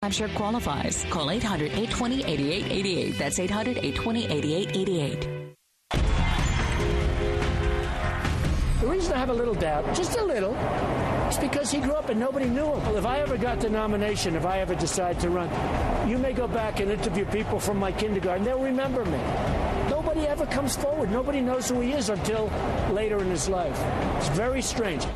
I'm sure qualifies. Call 800-820-8888. That's 800-820-8888. The reason I have a little doubt, just a little, is because he grew up and nobody knew him. Well, if I ever got the nomination, if I ever decide to run, you may go back and interview people from my kindergarten. They'll remember me. Nobody ever comes forward. Nobody knows who he is until later in his life. It's very strange.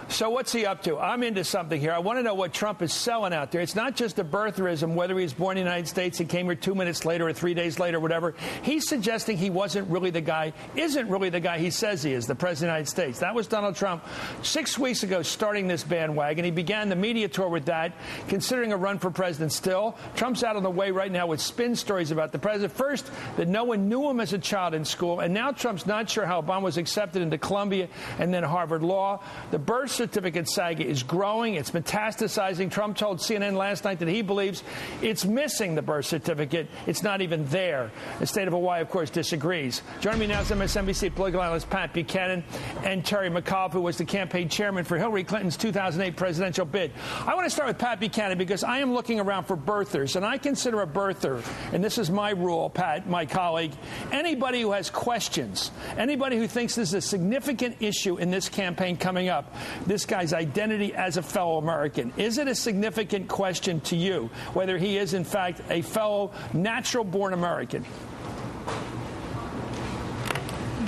So what's he up to? I'm into something here. I want to know what Trump is selling out there. It's not just a birtherism, whether he was born in the United States and came here 2 minutes later or 3 days later, whatever. He's suggesting he wasn't really the guy, isn't really the guy he says he is, the President of the United States. That was Donald Trump 6 weeks ago starting this bandwagon. He began the media tour with that, considering a run for president still. Trump's out on the way right now with spin stories about the president. First, that no one knew him as a child in school, and now Trump's not sure how Obama was accepted into Columbia and then Harvard Law. The birth certificate saga is growing. It's metastasizing. Trump told CNN last night that he believes it's missing the birth certificate. It's not even there. The state of Hawaii, of course, disagrees. Joining me now is MSNBC political analyst Pat Buchanan and Terry McAuliffe, who was the campaign chairman for Hillary Clinton's 2008 presidential bid. I want to start with Pat Buchanan because I am looking around for birthers, and I consider a birther, and this is my rule, Pat, my colleague, anybody who has questions, anybody who thinks this is a significant issue in this campaign coming up, this guy's identity as a fellow American. Is it a significant question to you whether he is, in fact, a fellow natural-born American?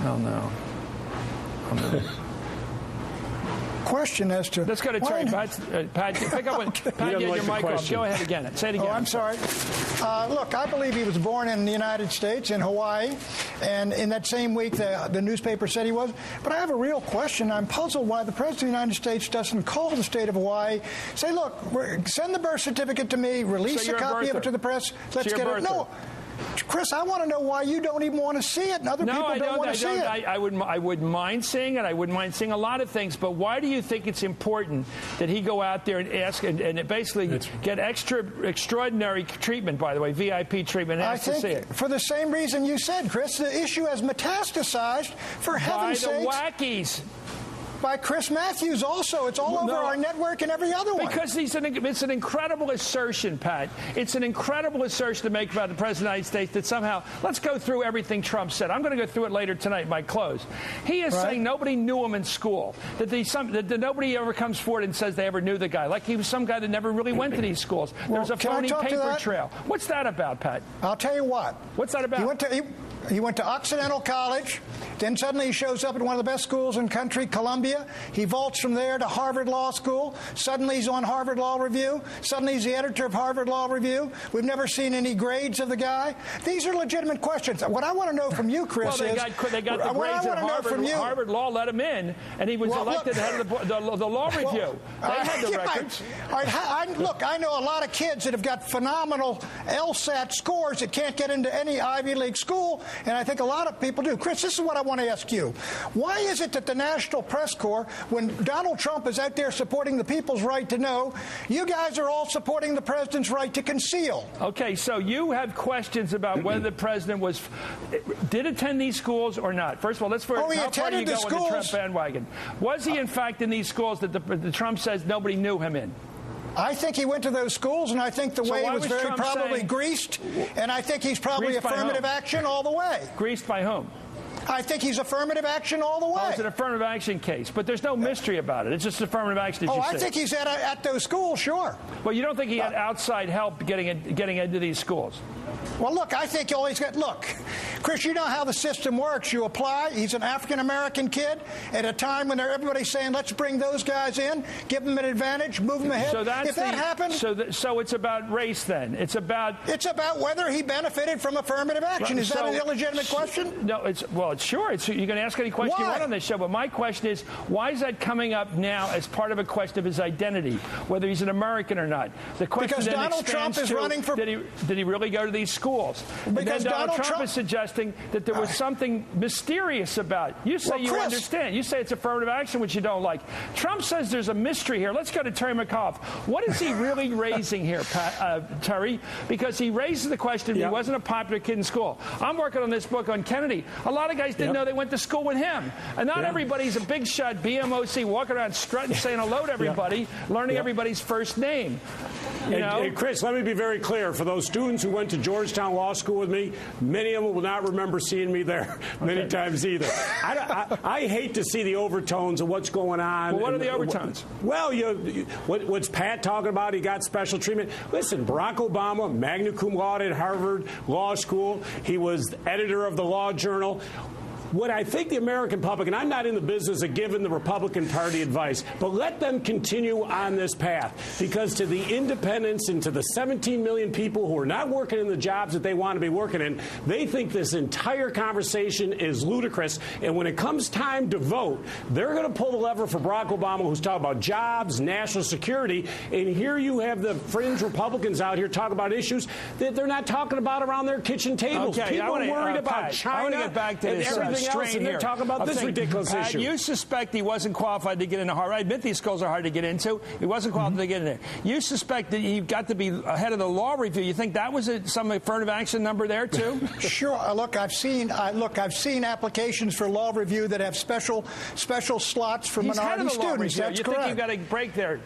Oh, no. Question as to... Let's go to Terry. Pat, pick up with... Pat, get your mic off. Go ahead again. Say it again. Oh, I'm sorry. Look, I believe he was born in the United States, in Hawaii, and in that same week the newspaper said he was. But I have a real question. I'm puzzled why the President of the United States doesn't call the state of Hawaii, say, look, send the birth certificate to me, release a copy of it to the press, let's get it. No. Chris, I want to know why you don't even want to see it, and other people don't want to see it. I wouldn't mind seeing it. I wouldn't mind seeing a lot of things. But why do you think it's important that he go out there and ask and basically get extraordinary treatment, by the way, VIP treatment, and ask to see it? For the same reason you said, Chris, the issue has metastasized, for heaven's sake. By the wackies. By Chris Matthews also. It's all over our network and every other one. Because it's an incredible assertion, Pat. It's an incredible assertion to make about the President of the United States that somehow, let's go through everything Trump said. I'm going to go through it later tonight, my close. He is saying nobody knew him in school, that nobody ever comes forward and says they ever knew the guy, like he was some guy that never really went to these schools. There's a phony paper trail. What's that about, Pat? I'll tell you what. What's that about? He went to Occidental College, then suddenly he shows up at one of the best schools in the country, Columbia. He vaults from there to Harvard Law School. Suddenly he's on Harvard Law Review. Suddenly he's the editor of Harvard Law Review. We've never seen any grades of the guy. These are legitimate questions. What I want to know from you, Chris, they got the grades at Harvard. Harvard Law let him in, and he was elected head of the Law Review. They had the records. Look, I know a lot of kids that have got phenomenal LSAT scores that can't get into any Ivy League school, and I think a lot of people do. Chris, this is what I want to ask you. Why is it that the National Press Corps, when Donald Trump is out there supporting the people's right to know, you guys are all supporting the president's right to conceal? Okay, so you have questions about whether the president did attend these schools or not. First of all, let's first, how far do you go on the Trump bandwagon? Was he, in fact, in these schools that the Trump says nobody knew him in? I think he went to those schools, and I think the way was very probably greased, and I think he's probably affirmative action all the way. Greased by whom? I think he's affirmative action all the way. Oh, it's an affirmative action case, but there's no mystery about it. It's just affirmative action. I think he's at those schools, sure. Well, you don't think he had outside help getting into these schools? Well, look, I think you always look, Chris, you know how the system works. You apply. He's an African-American kid at a time when everybody's saying, let's bring those guys in, give them an advantage, move them ahead. So if that happens... So it's about race, then? It's about whether he benefited from affirmative action. Is that an illegitimate question? No, sure. You can ask any question you want on this show, but my question is, why is that coming up now as part of a question of his identity, whether he's an American or not? The question because Donald Trump is running for... Did he really go to these schools? Because Donald Trump is suggesting that there was something mysterious about it. You say you understand. You say it's affirmative action, which you don't like. Trump says there's a mystery here. Let's go to Terry McAuliffe. What is he really raising here, Terry? Because he raises the question, he wasn't a popular kid in school. I'm working on this book on Kennedy. A lot of guys didn't know they went to school with him. And not everybody's a big shot BMOC walking around strutting, saying hello to everybody, learning everybody's first name. And Chris, let me be very clear. For those students who went to Georgetown Law School with me, many of them will not remember seeing me there many times either. I hate to see the overtones of what's going on. Well, what are the overtones? Well, what's Pat talking about? He got special treatment. Listen, Barack Obama, magna cum laude at Harvard Law School. He was editor of the Law Journal. What I think the American public, and I'm not in the business of giving the Republican Party advice, but let them continue on this path, because to the independents and to the 17 million people who are not working in the jobs that they want to be working in, they think this entire conversation is ludicrous. And when it comes time to vote, they're going to pull the lever for Barack Obama, who's talking about jobs, national security. And here you have the fringe Republicans out here talking about issues that they're not talking about around their kitchen tables. Okay, people are worried about Pat, China I want to get back to and this, everything else, and they're talking about this ridiculous issue. You suspect he wasn't qualified to get into Harvard. I admit these schools are hard to get into. He wasn't qualified to get in there. You suspect that he got to be ahead of the law review. You think that was some affirmative action number there too? Sure. Look, I've seen applications for law review that have special slots for minority students. That's you correct. think you got a break there?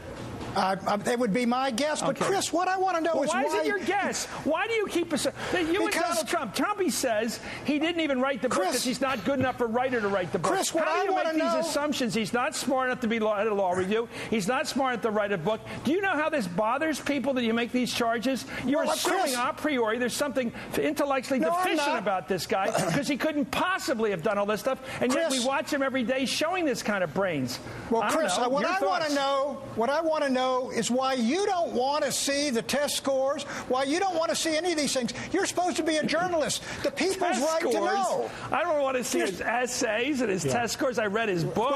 That would be my guess. But, Chris, what I want to know is why... Why is it your guess? Why do you keep... You and Donald Trump. Trump, he says he didn't even write the book because he's not good enough a writer to write the book. Chris, what How do you I make these assumptions? He's not smart enough to be head of law review. He's not smart enough to write a book. Do you know how this bothers people that you make these charges? You're assuming a priori there's something intellectually deficient about this guy because he couldn't possibly have done all this stuff, and yet we watch him every day showing this kind of brains. Well, Chris, what I want to know is why you don't want to see the test scores, why you don't want to see any of these things. You're supposed to be a journalist. The people's right to know. I don't want to see his essays and his test scores. I read his book.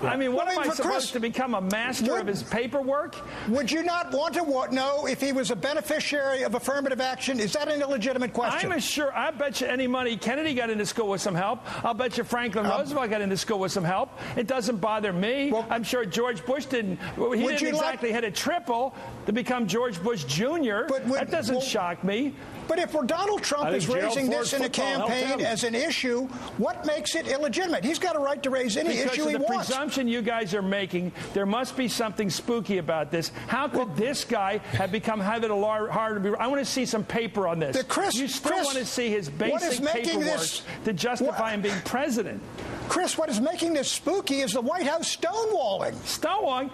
I mean, what am I supposed to become, a master of his paperwork? Would you not want to know if he was a beneficiary of affirmative action? Is that an illegitimate question? I bet you any money Kennedy got into school with some help. I'll bet you Franklin Roosevelt got into school with some help. It doesn't bother me. Well, I'm sure George Bush didn't. He didn't exactly hit a triple to become George Bush Jr. That doesn't shock me. But if Donald Trump is raising this in a campaign as an issue, what makes it illegitimate? He's got a right to raise any issue he wants. Because of the presumption you guys are making, there must be something spooky about this. How could this guy have become head of the Harvard? I want to see some paper on this. You still want to see his basic paperwork to justify him being president. Chris, what is making this spooky is the White House stonewalling. Stonewalling?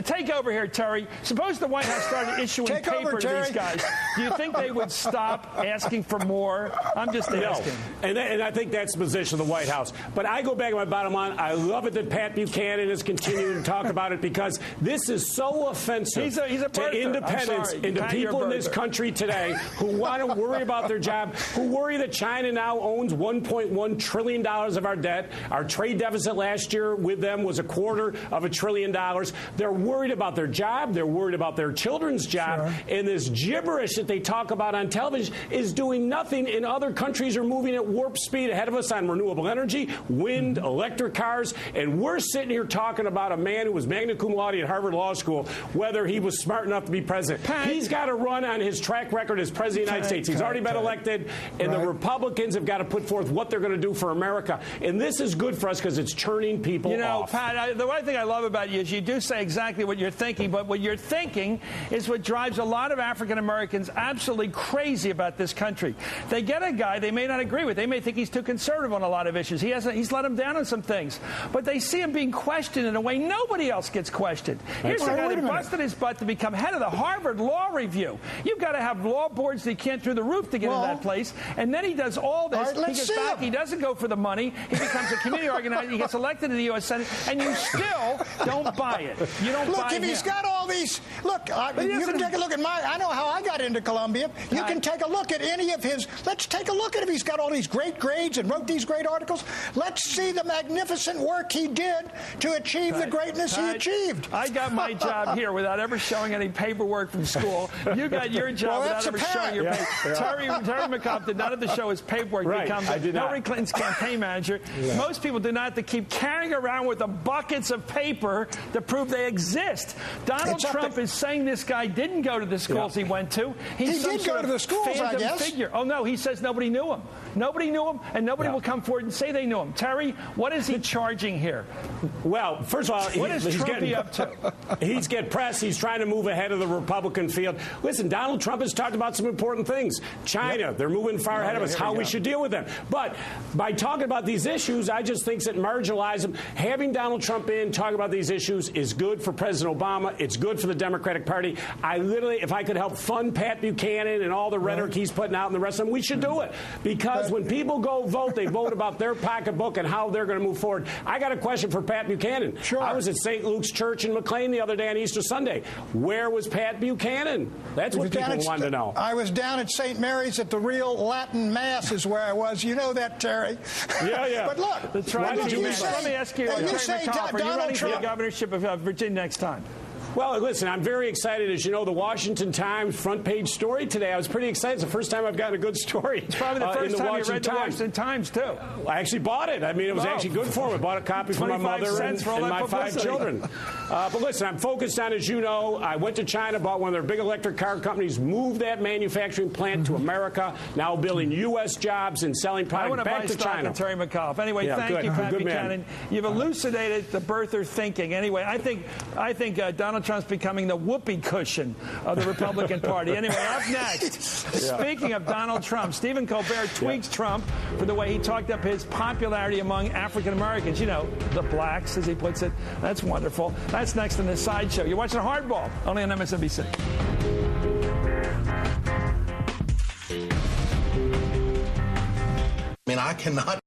Take over here, Terry. Suppose the White House started issuing paper to these guys. Do you think they would stop asking for more? I'm just asking. And I think that's the position of the White House. But I go back to my bottom line. I love it that Pat Buchanan is continuing to talk about it because this is so offensive to independents and to people in this country today who want to worry about their job, who worry that China now owns $1.1 trillion of our debt. Our trade deficit last year with them was $250 billion. They're worried about their job. They're worried about their children's job. And this gibberish that they talk about on television is doing nothing, and other countries are moving at warp speed ahead of us on renewable energy, wind, electric cars, and we're sitting here talking about a man who was magna cum laude at Harvard Law School, whether he was smart enough to be president. He's got to run on his track record as president of the United States. He's already been elected, and the Republicans have got to put forth what they're going to do for America. And this is good for us because it's turning people off. Pat, the one thing I love about you is you do say exactly what you're thinking, but what you're thinking is what drives a lot of African Americans absolutely crazy about this country. They get a guy they may not agree with. They may think he's too conservative on a lot of issues. He's let them down on some things. But they see him being questioned in a way nobody else gets questioned. Here's the guy that busted his butt to become head of the Harvard Law Review. You've got to have law boards that can't through the roof to get into that place. And then he does all this. He gets back. He doesn't go for the money. He becomes a community organizer. He gets elected to the U.S. Senate. And you still don't buy it. You don't buy it. Look, if he's got all these... Look, you can take a look at I know how I got into Columbia. You can take a look at any of his... Let's take a look at if he's got all these great grades and wrote these great articles. Let's see the magnificent work he did to achieve the greatness he achieved. I got my job here without ever showing any paperwork from school. You got your job without ever showing your paperwork. Terry McCobb did not have to show his paperwork to become Hillary Clinton's campaign manager. manager. Yeah. Most people do not have to keep carrying around with the buckets of paper to prove they exist. Donald Trump is saying this guy didn't go to the schools he went to. He did go to the schools, I guess. Figure. Oh, no, he says nobody knew him. Nobody knew him, and nobody will come forward and say they knew him. Terry, what is he charging here? Well, first of all, what is Trump up to? He's getting press. He's trying to move ahead of the Republican field. Listen, Donald Trump has talked about some important things. China, they're moving far ahead of us, how we should deal with them. But by talking about these issues, I just think that marginalize them. Having Donald Trump in, talking about these issues is good for President Obama. It's good for the Democratic Party. I literally, if I could help fund Pat Buchanan and all the rhetoric he's putting out and the rest of them, we should do it. Because when people go vote, they vote about their pocketbook and how they're going to move forward. I got a question for Pat Buchanan. Sure. I was at St. Luke's Church in McLean the other day on Easter Sunday. Where was Pat Buchanan? That's what people wanted to know. I was down at St. Mary's at the real Latin Mass is where I was. You know that, Terry. Yeah. But look, let me ask you, Terry McAuliffe, are you running for the governorship of Virginia next time? Well, listen, I'm very excited. As you know, the Washington Times front page story today, I was pretty excited. It's the first time I've gotten a good story. It's probably the first time you read the Washington Times, too. I actually bought it. I mean, it was actually good for me. I bought a copy for my mother and my 5 children. But listen, I'm focused on, as you know, I went to China, bought one of their big electric car companies, moved that manufacturing plant to America, now building U.S. jobs and selling product back to China. Terry McAuliffe. Anyway, thank you, Pat Buchanan. You've elucidated the birther thinking. Anyway, I think Donald Trump's becoming the whoopee cushion of the Republican Party. Anyway, up next, speaking of Donald Trump, Stephen Colbert tweaks Trump for the way he talked up his popularity among African Americans. You know, the blacks, as he puts it. That's wonderful. That's next in the Sideshow. You're watching Hardball, only on MSNBC. I mean, I cannot